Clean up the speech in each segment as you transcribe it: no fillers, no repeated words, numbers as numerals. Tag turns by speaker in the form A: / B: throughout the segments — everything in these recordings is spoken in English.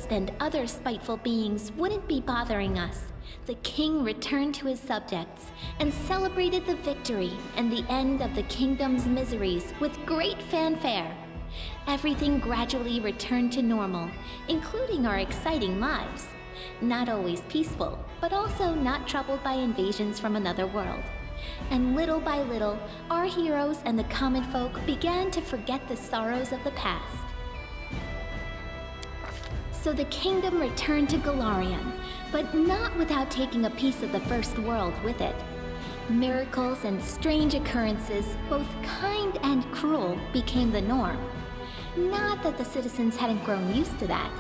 A: ghost and other spiteful beings wouldn't be bothering us, the king returned to his subjects and celebrated the victory and the end of the kingdom's miseries with great fanfare. Everything gradually returned to normal, including our exciting lives. Not always peaceful, but also not troubled by invasions from another world. And little by little, our heroes and the common folk began to forget the sorrows of the past. So the kingdom returned to Golarion, but not without taking a piece of the first world with it. Miracles and strange occurrences, both kind and cruel, became the norm. Not that the citizens hadn't grown used to that.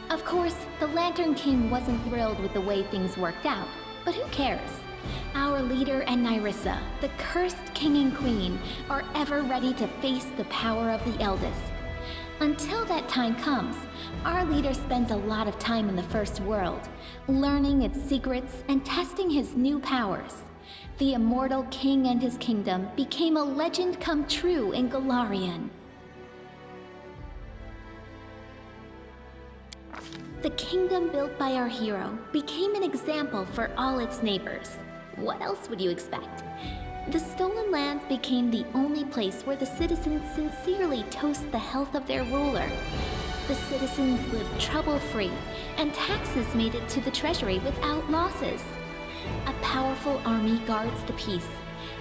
A: Of course, the Lantern King wasn't thrilled with the way things worked out, but who cares? Our leader and Nyrissa, the cursed king and queen, are ever ready to face the power of the eldest. Until that time comes, our leader spends a lot of time in the First World, learning its secrets and testing his new powers. The immortal king and his kingdom became a legend come true in Golarion. The kingdom built by our hero became an example for all its neighbors. What else would you expect? The Stolen Lands became the only place where the citizens sincerely toast the health of their ruler. The citizens lived trouble-free, and taxes made it to the treasury without losses. A powerful army guards the peace.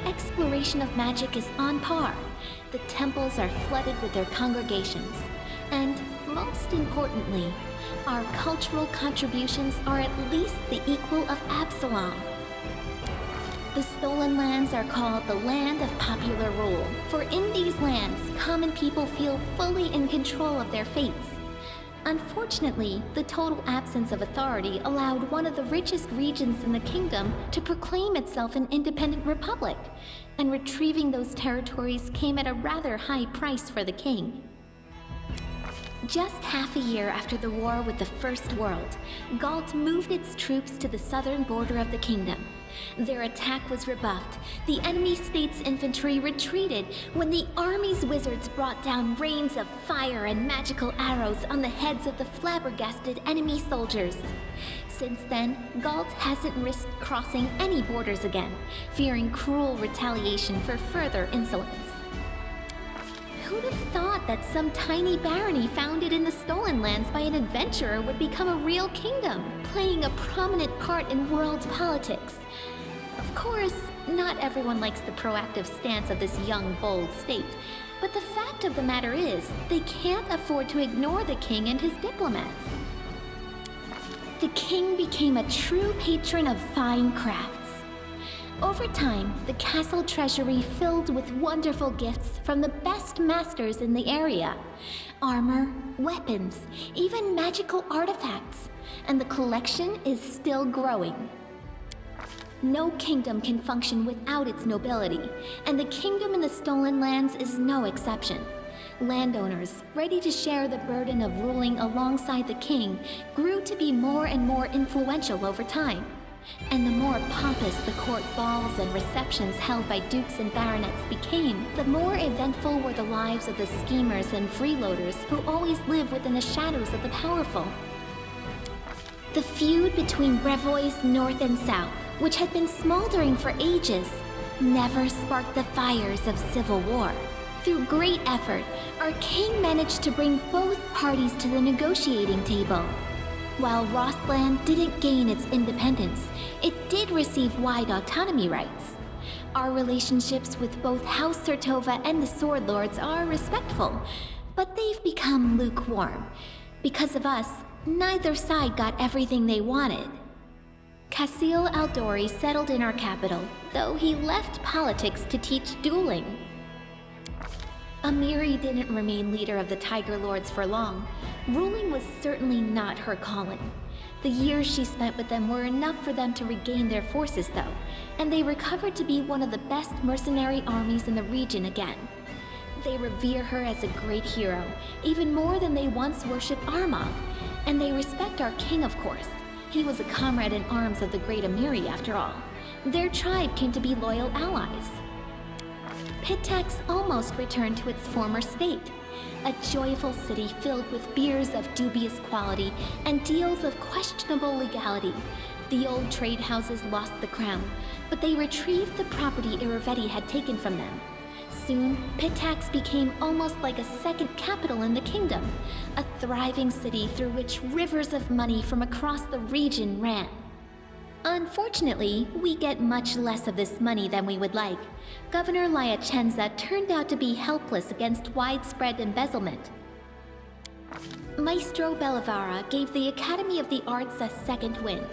A: Exploration of magic is on par. The temples are flooded with their congregations. And, most importantly, our cultural contributions are at least the equal of Absalom. The Stolen Lands are called the Land of Popular Rule, for in these lands, common people feel fully in control of their fates. Unfortunately, the total absence of authority allowed one of the richest regions in the kingdom to proclaim itself an independent republic, and retrieving those territories came at a rather high price for the king. Just half a year after the war with the First World, Galt moved its troops to the southern border of the kingdom. Their attack was rebuffed. The enemy state's infantry retreated when the army's wizards brought down rains of fire and magical arrows on the heads of the flabbergasted enemy soldiers. Since then, Galt hasn't risked crossing any borders again, fearing cruel retaliation for further insolence. Who'd have thought that some tiny barony founded in the Stolen Lands by an adventurer would become a real kingdom, playing a prominent part in world politics? Of course, not everyone likes the proactive stance of this young, bold state, but the fact of the matter is, they can't afford to ignore the king and his diplomats. The king became a true patron of fine crafts. Over time, the castle treasury filled with wonderful gifts from the best masters in the area. Armor, weapons, even magical artifacts. And the collection is still growing. No kingdom can function without its nobility, and the kingdom in the Stolen Lands is no exception. Landowners, ready to share the burden of ruling alongside the king, grew to be more and more influential over time. And the more pompous the court balls and receptions held by dukes and baronets became, the more eventful were the lives of the schemers and freeloaders who always live within the shadows of the powerful. The feud between Brevois North and South, which had been smoldering for ages, never sparked the fires of civil war. Through great effort, our king managed to bring both parties to the negotiating table. While Rostland didn't gain its independence, it did receive wide autonomy rights. Our relationships with both House Sertova and the Sword Lords are respectful, but they've become lukewarm. Because of us, neither side got everything they wanted. Casil Aldori settled in our capital, though he left politics to teach dueling. Amiri didn't remain leader of the Tiger Lords for long. Ruling was certainly not her calling. The years she spent with them were enough for them to regain their forces, though, and they recovered to be one of the best mercenary armies in the region again. They revere her as a great hero, even more than they once worshipped Armagh, and they respect our king, of course. He was a comrade in arms of the great Amiri, after all. Their tribe came to be loyal allies. Pitax almost returned to its former state. A joyful city filled with beers of dubious quality and deals of questionable legality. The old trade houses lost the crown, but they retrieved the property Iravetti had taken from them. Soon, Pitax became almost like a second capital in the kingdom, a thriving city through which rivers of money from across the region ran. Unfortunately, we get much less of this money than we would like. Governor Liachenza turned out to be helpless against widespread embezzlement. Maestro Bellavara gave the Academy of the Arts a second wind.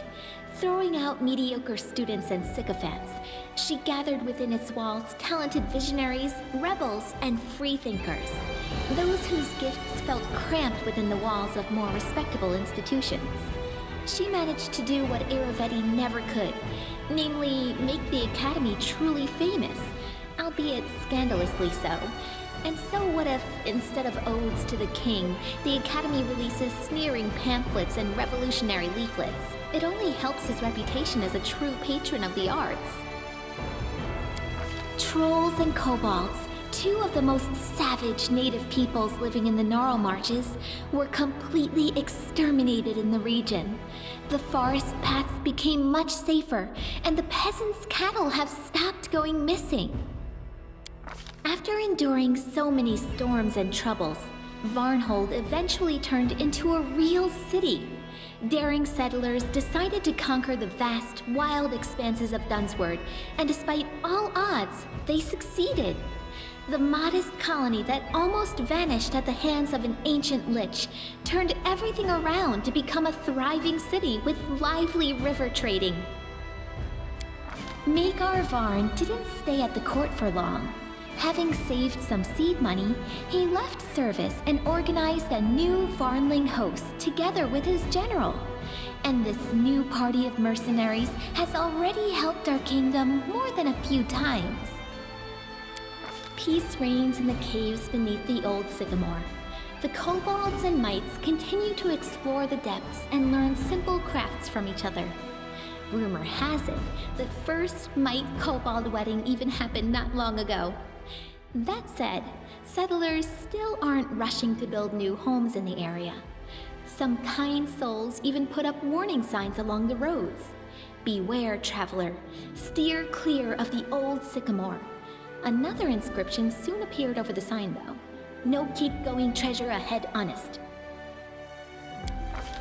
A: Throwing out mediocre students and sycophants, she gathered within its walls talented visionaries, rebels, and freethinkers. Those whose gifts felt cramped within the walls of more respectable institutions. She managed to do what Iravetti never could, namely make the Academy truly famous, albeit scandalously so. And so what if, instead of odes to the king, the Academy releases sneering pamphlets and revolutionary leaflets? It only helps his reputation as a true patron of the arts. Trolls and kobolds, two of the most savage native peoples living in the Gnarl Marches, were completely exterminated in the region. The forest paths became much safer, and the peasants' cattle have stopped going missing. After enduring so many storms and troubles, Varnhold eventually turned into a real city. Daring settlers decided to conquer the vast, wild expanses of Dunsword, and despite all odds, they succeeded. The modest colony that almost vanished at the hands of an ancient lich turned everything around to become a thriving city with lively river trading. Magar Varn didn't stay at the court for long. Having saved some seed money, he left service and organized a new Varnling host together with his general. And this new party of mercenaries has already helped our kingdom more than a few times. Peace reigns in the caves beneath the old sycamore. The kobolds and mites continue to explore the depths and learn simple crafts from each other. Rumor has it, the first mite-kobold wedding even happened not long ago. That said, settlers still aren't rushing to build new homes in the area. Some kind souls even put up warning signs along the roads. Beware, traveler. Steer clear of the old sycamore. Another inscription soon appeared over the sign, though. No keep-going treasure ahead, honest.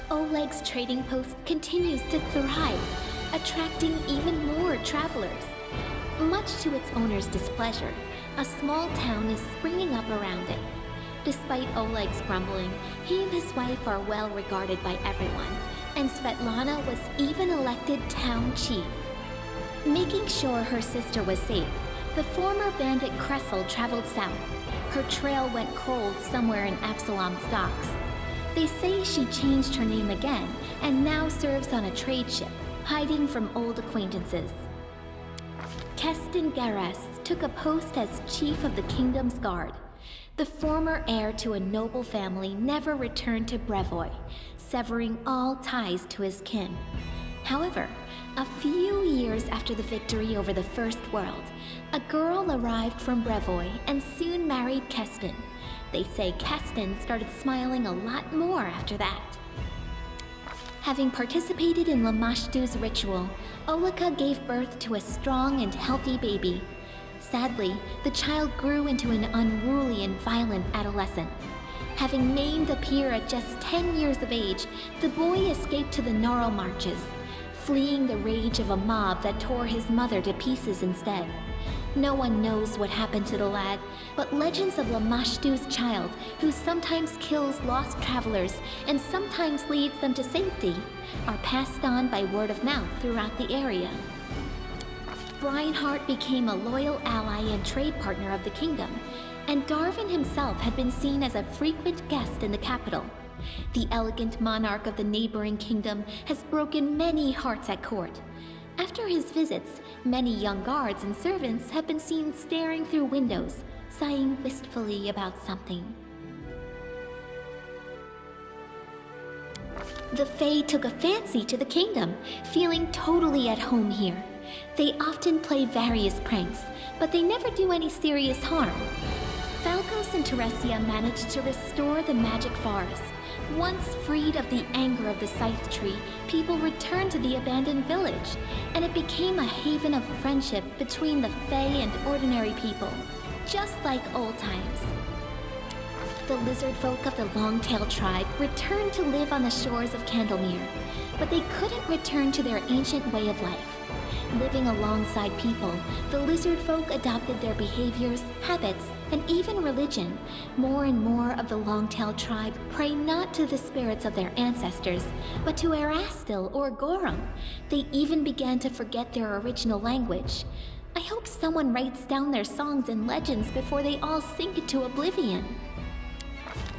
A: Oleg's trading post continues to thrive, attracting even more travelers. Much to its owner's displeasure, a small town is springing up around it. Despite Oleg's grumbling, he and his wife are well regarded by everyone, and Svetlana was even elected town chief. Making sure her sister was safe, the former bandit Kressel traveled south. Her trail went cold somewhere in Absalom's docks. They say she changed her name again and now serves on a trade ship, hiding from old acquaintances. Keston Garas took a post as chief of the kingdom's guard. The former heir to a noble family never returned to Brevoy, severing all ties to his kin. However, a few years after the victory over the First World, a girl arrived from Brevoy and soon married Keston. They say Keston started smiling a lot more after that. Having participated in Lamashtu's ritual, Olika gave birth to a strong and healthy baby. Sadly, the child grew into an unruly and violent adolescent. Having named a peer at just 10 years of age, the boy escaped to the Gnarl Marches, fleeing the rage of a mob that tore his mother to pieces instead. No one knows what happened to the lad, but legends of Lamashtu's child, who sometimes kills lost travelers and sometimes leads them to safety, are passed on by word of mouth throughout the area. Reinhardt became a loyal ally and trade partner of the kingdom, and Darwin himself had been seen as a frequent guest in the capital. The elegant monarch of the neighboring kingdom has broken many hearts at court. After his visits, many young guards and servants have been seen staring through windows, sighing wistfully about something. The Fae took a fancy to the kingdom, feeling totally at home here. They often play various pranks, but they never do any serious harm. Falcos and Teresia managed to restore the magic forest. Once freed of the anger of the Scythe Tree, people returned to the abandoned village, and it became a haven of friendship between the Fae and ordinary people, just like old times. The lizard folk of the Longtail tribe returned to live on the shores of Candlemere, but they couldn't return to their ancient way of life. Living alongside people, the lizard folk adopted their behaviors, habits, and even religion. More and more of the Longtail tribe pray not to the spirits of their ancestors, but to Erastil or Gorum. They even began to forget their original language. I hope someone writes down their songs and legends before they all sink into oblivion.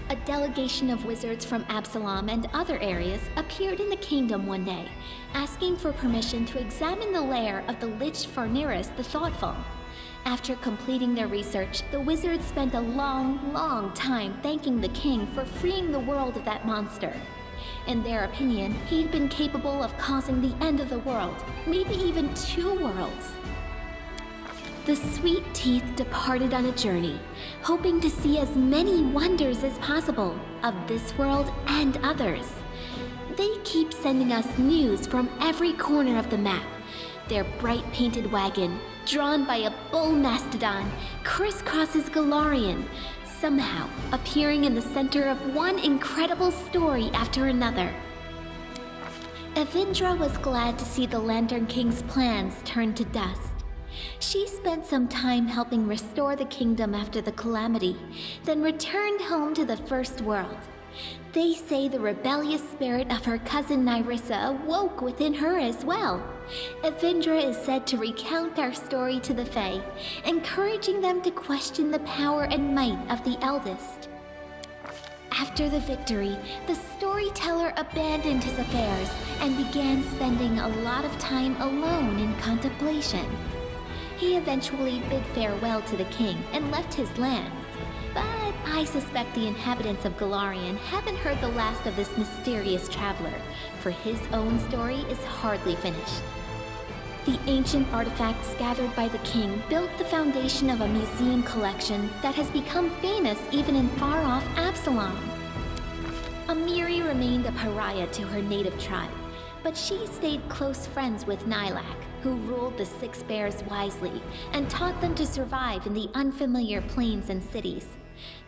A: A delegation of wizards from Absalom and other areas appeared in the kingdom one day, asking for permission to examine the lair of the Lich Farneris the Thoughtful. After completing their research, the wizards spent a long time thanking the king for freeing the world of that monster. In their opinion, he'd been capable of causing the end of the world, maybe even 2 worlds. The Sweet Teeth departed on a journey, hoping to see as many wonders as possible of this world and others. They keep sending us news from every corner of the map. Their bright painted wagon, drawn by a bull mastodon, crisscrosses Galarian, somehow appearing in the center of one incredible story after another. Evindra was glad to see the Lantern King's plans turn to dust. She spent some time helping restore the kingdom after the calamity, then returned home to the First World. They say the rebellious spirit of her cousin Nyrissa awoke within her as well. Evindra is said to recount our story to the Fae, encouraging them to question the power and might of the eldest. After the victory, the storyteller abandoned his affairs and began spending a lot of time alone in contemplation. He eventually bid farewell to the king and left his lands. But I suspect the inhabitants of Galarian haven't heard the last of this mysterious traveler, for his own story is hardly finished. The ancient artifacts gathered by the king built the foundation of a museum collection that has become famous even in far-off Absalom. Amiri remained a pariah to her native tribe, but she stayed close friends with Nylak, who ruled the Six Bears wisely and taught them to survive in the unfamiliar plains and cities.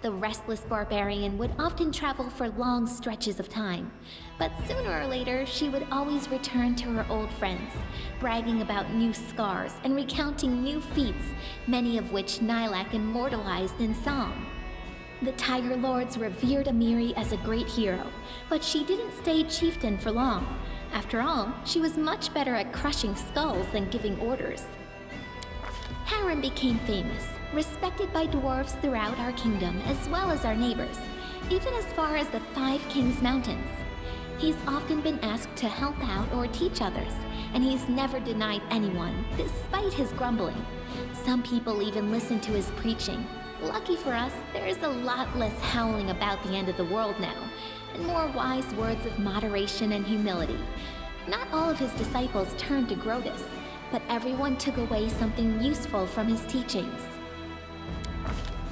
A: The restless barbarian would often travel for long stretches of time, but sooner or later she would always return to her old friends, bragging about new scars and recounting new feats, many of which Nylak immortalized in song. The Tiger Lords revered Amiri as a great hero, but she didn't stay chieftain for long. After all, she was much better at crushing skulls than giving orders. Harren became famous, respected by dwarves throughout our kingdom as well as our neighbors, even as far as the Five Kings Mountains. He's often been asked to help out or teach others, and he's never denied anyone, despite his grumbling. Some people even listen to his preaching. Lucky for us, there's a lot less howling about the end of the world now, and more wise words of moderation and humility. Not all of his disciples turned to Grotus, but everyone took away something useful from his teachings.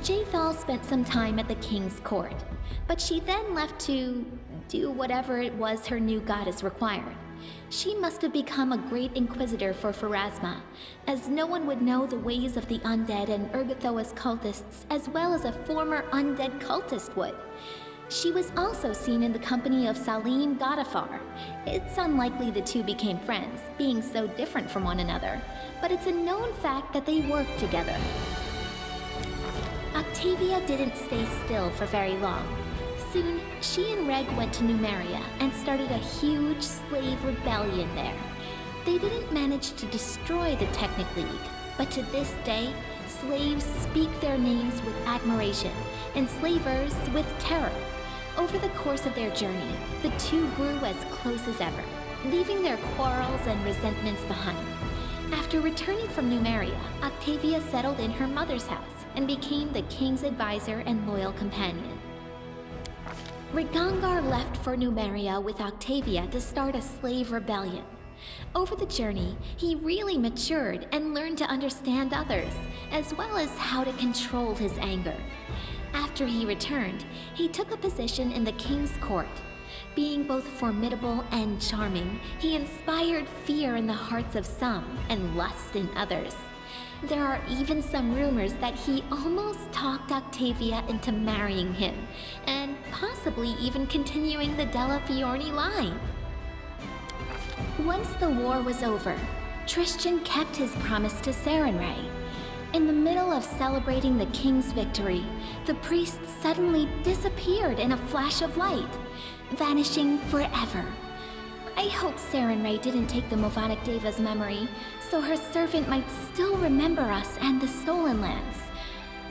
A: Jaethal spent some time at the king's court, but she then left to do whatever it was her new goddess required. She must have become a great inquisitor for Pharasma, as no one would know the ways of the undead and Urgathoa's cultists as well as a former undead cultist would. She was also seen in the company of Salim Godafar. It's unlikely the two became friends, being so different from one another, but it's a known fact that they worked together. Octavia didn't stay still for very long. Soon, she and Reg went to Numeria and started a huge slave rebellion there. They didn't manage to destroy the Technic League, but to this day, slaves speak their names with admiration, and slavers with terror. Over the course of their journey, the two grew as close as ever, leaving their quarrels and resentments behind. After returning from Numeria, Octavia settled in her mother's house and became the king's advisor and loyal companion. Rigangar left for Numeria with Octavia to start a slave rebellion. Over the journey, he really matured and learned to understand others, as well as how to control his anger. After he returned, he took a position in the king's court. Being both formidable and charming, he inspired fear in the hearts of some and lust in others. There are even some rumors that he almost talked Octavia into marrying him, and possibly even continuing the Della Fiorni line. Once the war was over, Tristan kept his promise to Sarenrae. In the middle of celebrating the king's victory, the priest suddenly disappeared in a flash of light, vanishing forever. I hope Sarenrae didn't take the Movonic Deva's memory, so her servant might still remember us and the Stolen Lands.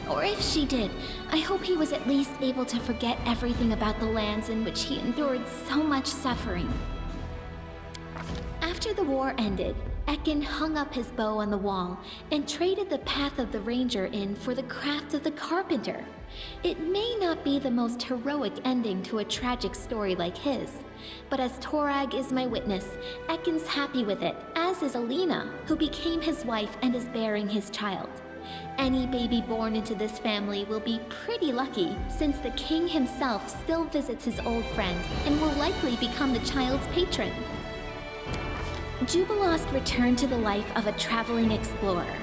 A: Or if she did, I hope he was at least able to forget everything about the lands in which he endured so much suffering. After the war ended, Ekin hung up his bow on the wall and traded the path of the ranger in for the craft of the carpenter. It may not be the most heroic ending to a tragic story like his, but as Torag is my witness, Ekin's happy with it, as is Alina, who became his wife and is bearing his child. Any baby born into this family will be pretty lucky, since the king himself still visits his old friend and will likely become the child's patron. Jubilost returned to the life of a traveling explorer,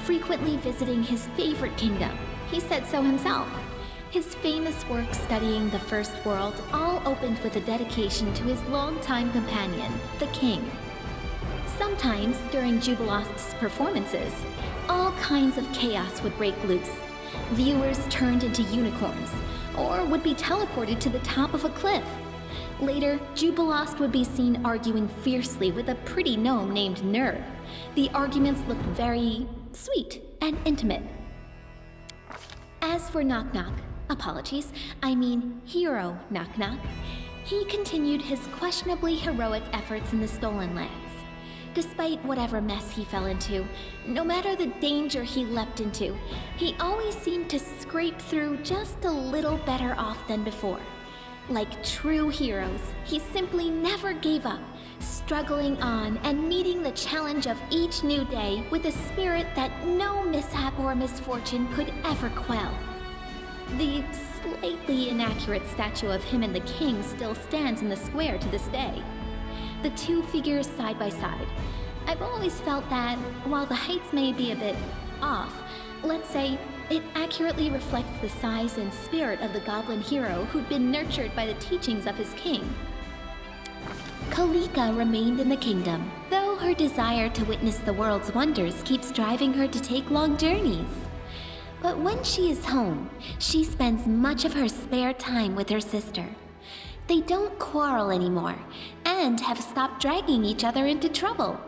A: frequently visiting his favorite kingdom. He said so himself. His famous work studying the First World all opened with a dedication to his longtime companion, the king. Sometimes, during Jubilost's performances, all kinds of chaos would break loose. Viewers turned into unicorns, or would be teleported to the top of a cliff. Later, Jubilost would be seen arguing fiercely with a pretty gnome named Nerd. The arguments looked very sweet and intimate. As for Knock Knock, Hero Knock Knock, he continued his questionably heroic efforts in the Stolen Lands. Despite whatever mess he fell into, no matter the danger he leapt into, he always seemed to scrape through just a little better off than before. Like true heroes, he simply never gave up, struggling on and meeting the challenge of each new day with a spirit that no mishap or misfortune could ever quell. The slightly inaccurate statue of him and the king still stands in the square to this day. The two figures side by side. I've always felt that, while the heights may be a bit off, let's say, it accurately reflects the size and spirit of the goblin hero who'd been nurtured by the teachings of his king. Kalika remained in the kingdom, though her desire to witness the world's wonders keeps driving her to take long journeys. But when she is home, she spends much of her spare time with her sister. They don't quarrel anymore, and have stopped dragging each other into trouble.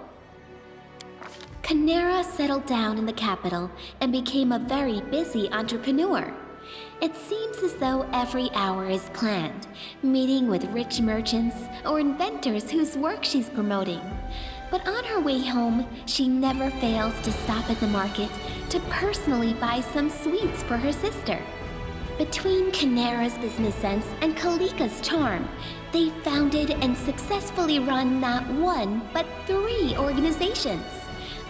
A: Canera settled down in the capital and became a very busy entrepreneur. It seems as though every hour is planned, meeting with rich merchants or inventors whose work she's promoting. But on her way home, she never fails to stop at the market to personally buy some sweets for her sister. Between Canera's business sense and Kalika's charm, they founded and successfully run not one, but 3 organizations.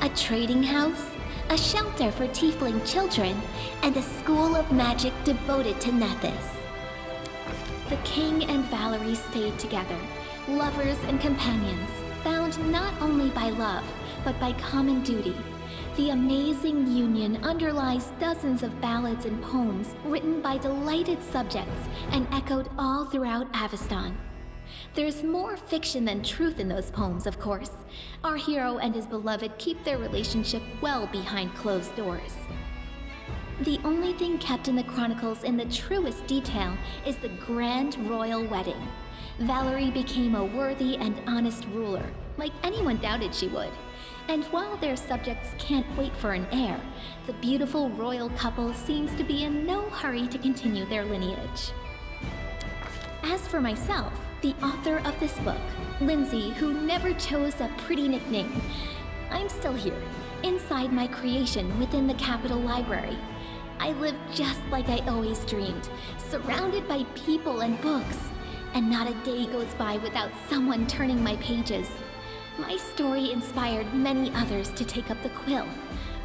A: A trading house, a shelter for tiefling children, and a school of magic devoted to Nethys. The king and Valerie stayed together, lovers and companions, bound not only by love, but by common duty. The amazing union underlies dozens of ballads and poems written by delighted subjects and echoed all throughout Aveston. There's more fiction than truth in those poems, of course. Our hero and his beloved keep their relationship well behind closed doors. The only thing kept in the chronicles in the truest detail is the grand royal wedding. Valerie became a worthy and honest ruler, like anyone doubted she would. And while their subjects can't wait for an heir, the beautiful royal couple seems to be in no hurry to continue their lineage. As for myself, the author of this book, Lindsay, who never chose a pretty nickname, I'm still here, inside my creation within the Capitol Library. I live just like I always dreamed, surrounded by people and books, and not a day goes by without someone turning my pages. My story inspired many others to take up the quill.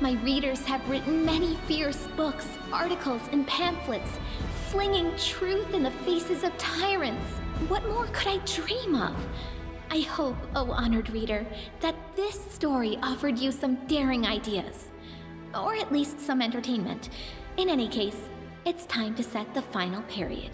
A: My readers have written many fierce books, articles, and pamphlets, flinging truth in the faces of tyrants. What more could I dream of? I hope, oh honored reader, that this story offered you some daring ideas. Or at least some entertainment. In any case, it's time to set the final period.